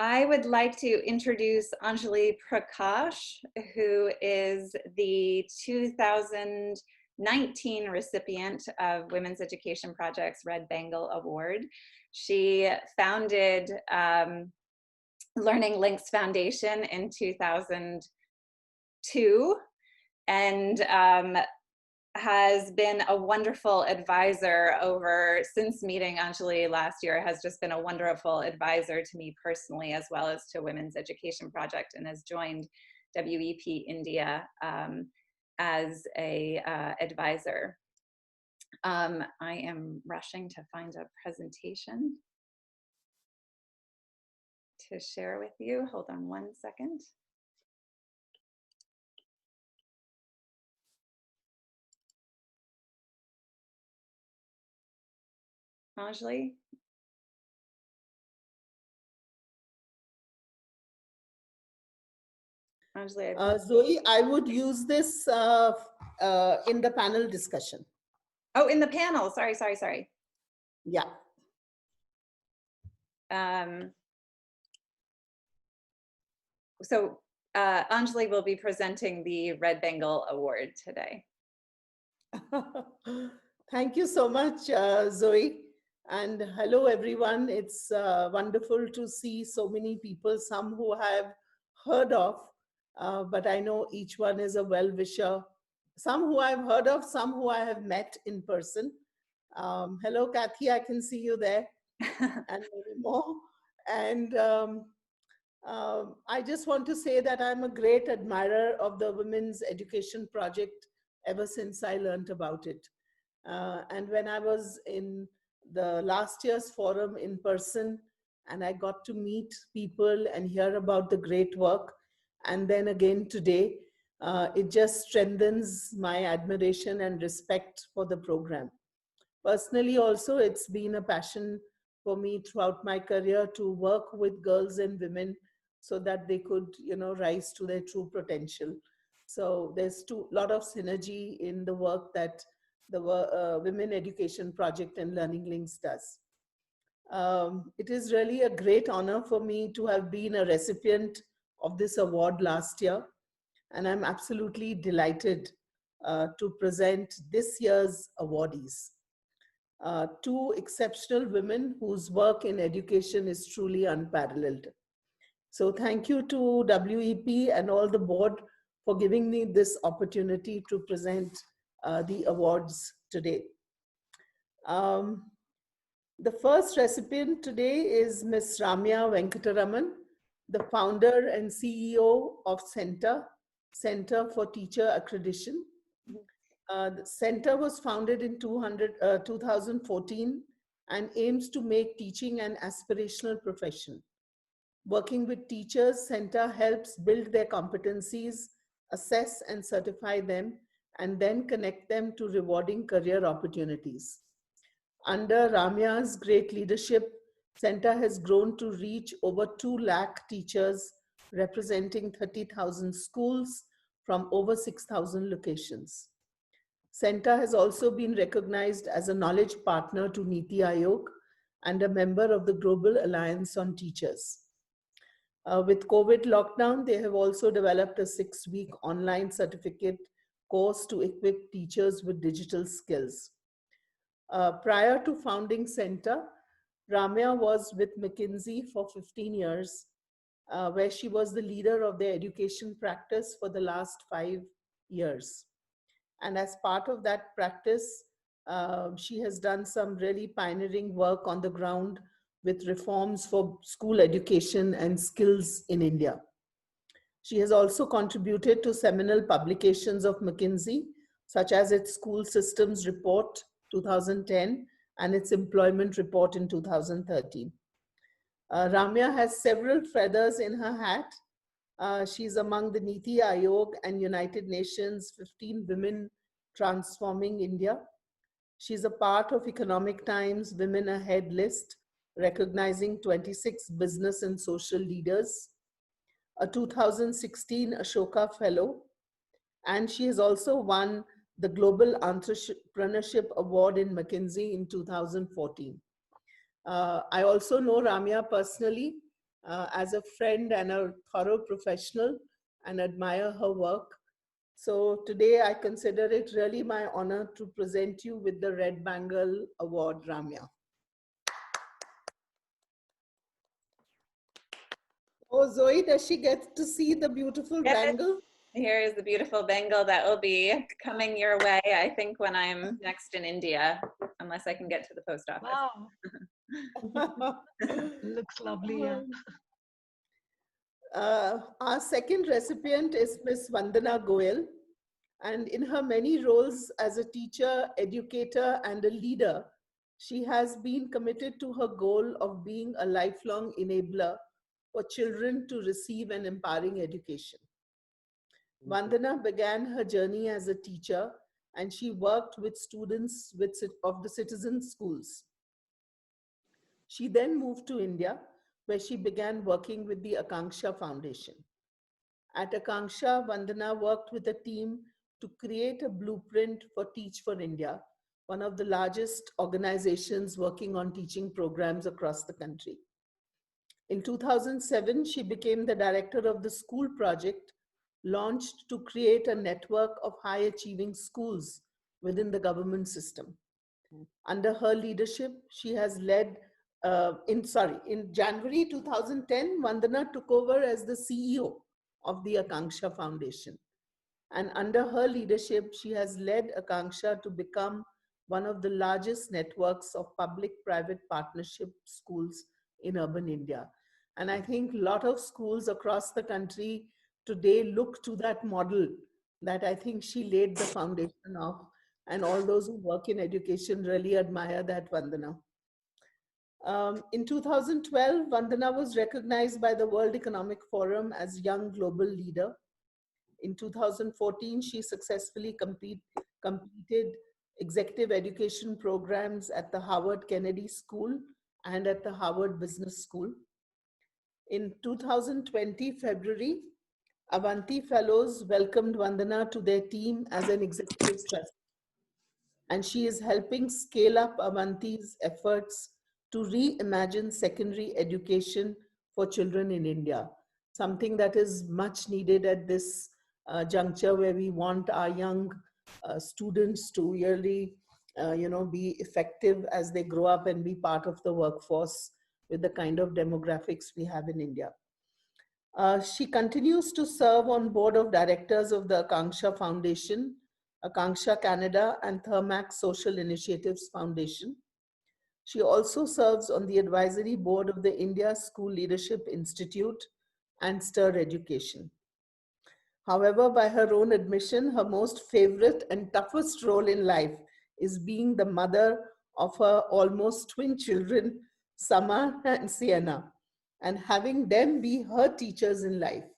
I would like to introduce Anjali Prakash, who is the 2019 recipient of Women's Education Project's Red Bangle Award. She founded Learning Links Foundation in 2002 and has been a wonderful advisor since meeting Anjali last year, has just been a wonderful advisor to me personally, as well as to Women's Education Project, and has joined WEP India as a advisor. I am rushing to find a presentation to share with you. Hold on one second. Anjali? Anjali, Zoe, I would use this in the panel discussion. Oh, in the panel. Sorry. Yeah. So Anjali will be presenting the Red Bangle Award today. Thank you so much, Zoe. And hello, everyone. It's wonderful to see so many people, some who I have heard of, but I know each one is a well-wisher. Some who I've heard of, some who I have met in person. Hello, Kathy, I can see you there, and many more. And I just want to say that I'm a great admirer of the Women's Education Project ever since I learned about it. And when I was in the last year's forum in person, and I got to meet people and hear about the great work, and then again today, it just strengthens my admiration and respect for the program. Personally also, it's been a passion for me throughout my career to work with girls and women so that they could, rise to their true potential. So there's a lot of synergy in the work that the Women Education Project and Learning Links does. It is really a great honor for me to have been a recipient of this award last year, and I'm absolutely delighted to present this year's awardees. Two exceptional women whose work in education is truly unparalleled. So thank you to WEP and all the board for giving me this opportunity to present the awards today. The first recipient today is Ms. Ramya Venkataraman, the founder and CEO of Center for Teacher Accreditation. The center was founded in 2014 and aims to make teaching an aspirational profession. Working with teachers, Center helps build their competencies, assess and certify them, and then connect them to rewarding career opportunities. Under Ramya's great leadership, Center has grown to reach over 2 lakh teachers representing 30,000 schools from over 6,000 locations. Center has also been recognized as a knowledge partner to Niti Aayog and a member of the Global Alliance on Teachers. With COVID lockdown, they have also developed a 6-week online certificate course to equip teachers with digital skills. Prior to founding Center, Ramya was with McKinsey for 15 years, where she was the leader of their education practice for the last 5 years. And as part of that practice, she has done some really pioneering work on the ground with reforms for school education and skills in India. She has also contributed to seminal publications of McKinsey, such as its School Systems Report 2010 and its Employment Report in 2013. Ramya has several feathers in her hat. She's among the Niti Aayog and United Nations 15 Women Transforming India. She's a part of Economic Times Women Ahead list, recognizing 26 business and social leaders, a 2016 Ashoka Fellow, and she has also won the Global Entrepreneurship Award in McKinsey in 2014. I also know Ramya personally, as a friend and a thorough professional, and admire her work. So today I consider it really my honor to present you with the Red Bangle Award, Ramya. Oh, Zoe, does she get to see the beautiful Yes, bangle? here is the beautiful bangle that will be coming your way, I think, when I'm next in India, unless I can get to the post office. Wow, looks lovely. Yeah. Our second recipient is Miss Vandana Goel. And in her many roles as a teacher, educator, and a leader, she has been committed to her goal of being a lifelong enabler for children to receive an empowering education. Vandana began her journey as a teacher, and she worked with students of the citizen schools. She then moved to India, where she began working with the Akanksha Foundation. At Akanksha, Vandana worked with a team to create a blueprint for Teach for India, one of the largest organizations working on teaching programs across the country. In 2007, she became the director of the school project launched to create a network of high achieving schools within the government system. Under her leadership, she has led, in January 2010, Vandana took over as the CEO of the Akanksha Foundation. And under her leadership, she has led Akanksha to become one of the largest networks of public-private partnership schools in urban India. And I think a lot of schools across the country today look to that model that I think she laid the foundation of. And all those who work in education really admire that, Vandana. In 2012, Vandana was recognized by the World Economic Forum as Young Global Leader. In 2014, she successfully completed executive education programs at the Harvard Kennedy School and at the Harvard Business School. In 2020, February, Avanti Fellows welcomed Vandana to their team as an executive trustee, and she is helping scale up Avanti's efforts to reimagine secondary education for children in India, something that is much needed at this juncture where we want our young students to really, be effective as they grow up and be part of the workforce with the kind of demographics we have in India. She continues to serve on board of directors of the Akanksha Foundation, Akanksha Canada, and Thermax Social Initiatives Foundation. She also serves on the advisory board of the India School Leadership Institute and STIR Education. However, by her own admission, her most favorite and toughest role in life is being the mother of her almost twin children, Sama and Sienna, and having them be her teachers in life.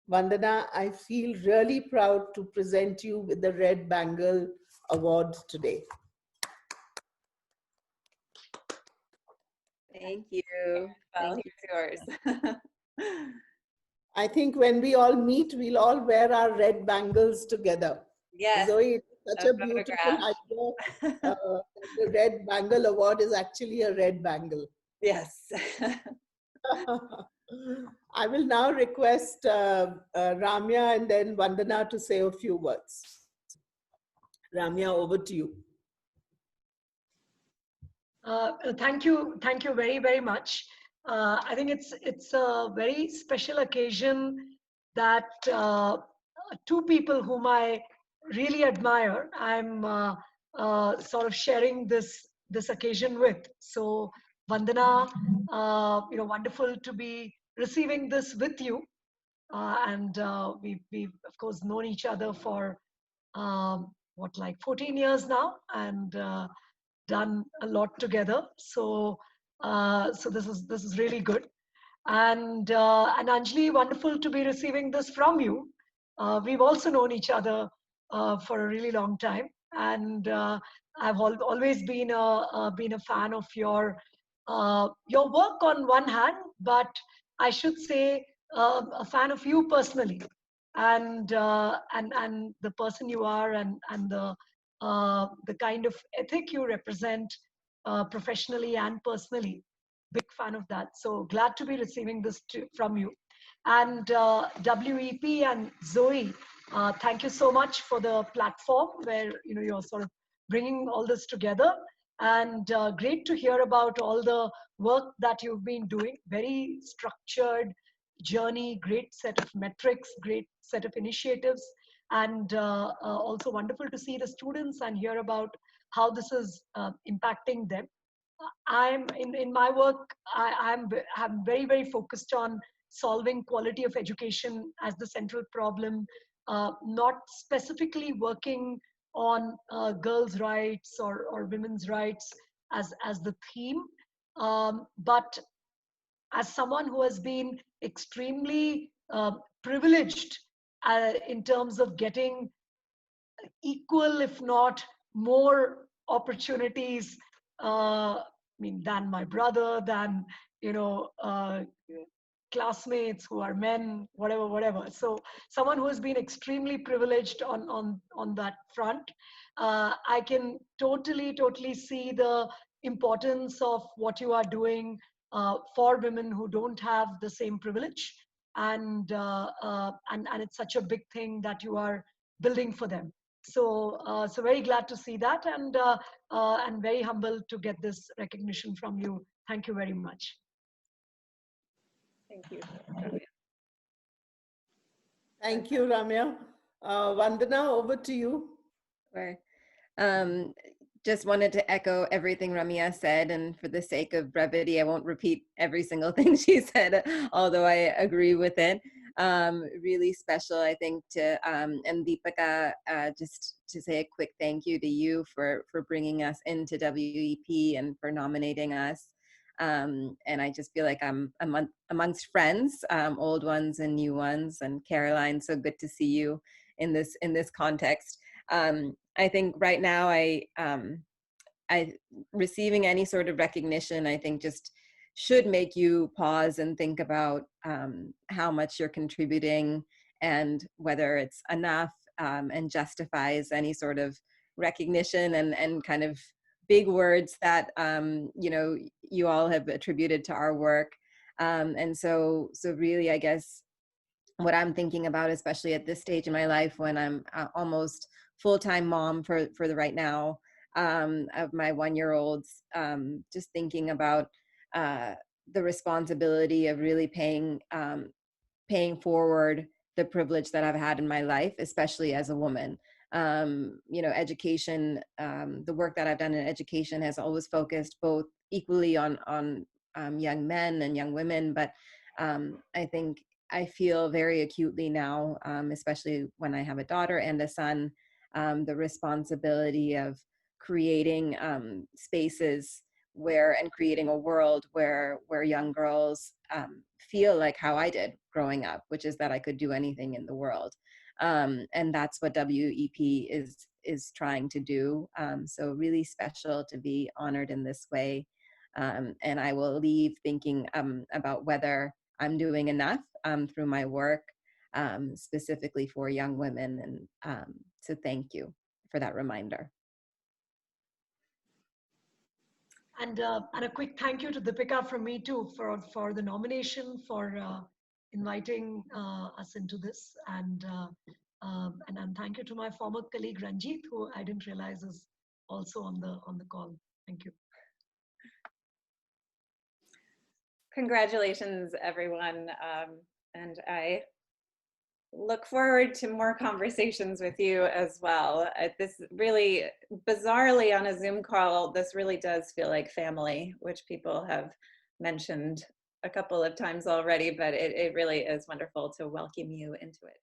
Vandana, I feel really proud to present you with the Red Bangle Award today. Thank you. Well, here's yours. I think when we all meet, we'll all wear our red bangles together. Yes. Zoe, it's such a beautiful photograph. idea. The Red Bangle Award is actually a red bangle. Yes. I will now request Ramya and then Vandana to say a few words. Ramya, over to you. Thank you very, very much. I think it's a very special occasion that two people whom I really admire, I'm sort of sharing this occasion with. So Vandana, wonderful to be receiving this with you. And we've of course known each other for like 14 years now, and done a lot together. So so this is really good. And Anjali, wonderful to be receiving this from you. We've also known each other for a really long time, and I've always been a fan of your work on one hand, but I should say a fan of you personally, and the person you are, and the kind of ethic you represent professionally and personally. big fan of that. So glad to be receiving this from you. And WEP and Zoe, thank you so much for the platform where you're sort of bringing all this together. And great to hear about all the work that you've been doing. Very structured journey, great set of metrics, great set of initiatives, and also wonderful to see the students and hear about how this is impacting them. I'm in my work, I'm very, very focused on solving quality of education as the central problem, not specifically working on girls' rights or women's rights as the theme, but as someone who has been extremely privileged in terms of getting equal, if not more opportunities, than my brother, than, classmates who are men, whatever. So someone who has been extremely privileged on that front, I can totally see the importance of what you are doing for women who don't have the same privilege, and it's such a big thing that you are building for them. So very glad to see that, and very humbled to get this recognition from you. Thank you very much. Thank you. Thank you, Ramya. Vandana, over to you. Sure. Just wanted to echo everything Ramya said, and for the sake of brevity, I won't repeat every single thing she said, although I agree with it. Really special, I think, to and Deepika, just to say a quick thank you to you for bringing us into WEP and for nominating us. And I just feel like I'm amongst friends, old ones and new ones. And Caroline, so good to see you in this context. I think right now I receiving any sort of recognition, I think just should make you pause and think about how much you're contributing and whether it's enough and justifies any sort of recognition and kind of big words that you all have attributed to our work. And so really, I guess what I'm thinking about, especially at this stage in my life when I'm almost full-time mom for the right now of my 1-year-olds, just thinking about the responsibility of really paying forward the privilege that I've had in my life, especially as a woman. Education, the work that I've done in education has always focused both equally on young men and young women, but I think I feel very acutely now, especially when I have a daughter and a son, the responsibility of creating spaces and creating a world where young girls feel like how I did growing up, which is that I could do anything in the world. And that's what WEP is trying to do. So really special to be honored in this way. And I will leave thinking about whether I'm doing enough through my work, specifically for young women. And so thank you for that reminder. And a quick thank you to Deepika from me too for the nomination, for inviting us into this, and thank you to my former colleague Ranjit, who I didn't realize is also on the call. Thank you. Congratulations, everyone. And I look forward to more conversations with you as well. This really, bizarrely on a Zoom call, this really does feel like family, which people have mentioned a couple of times already, but it really is wonderful to welcome you into it.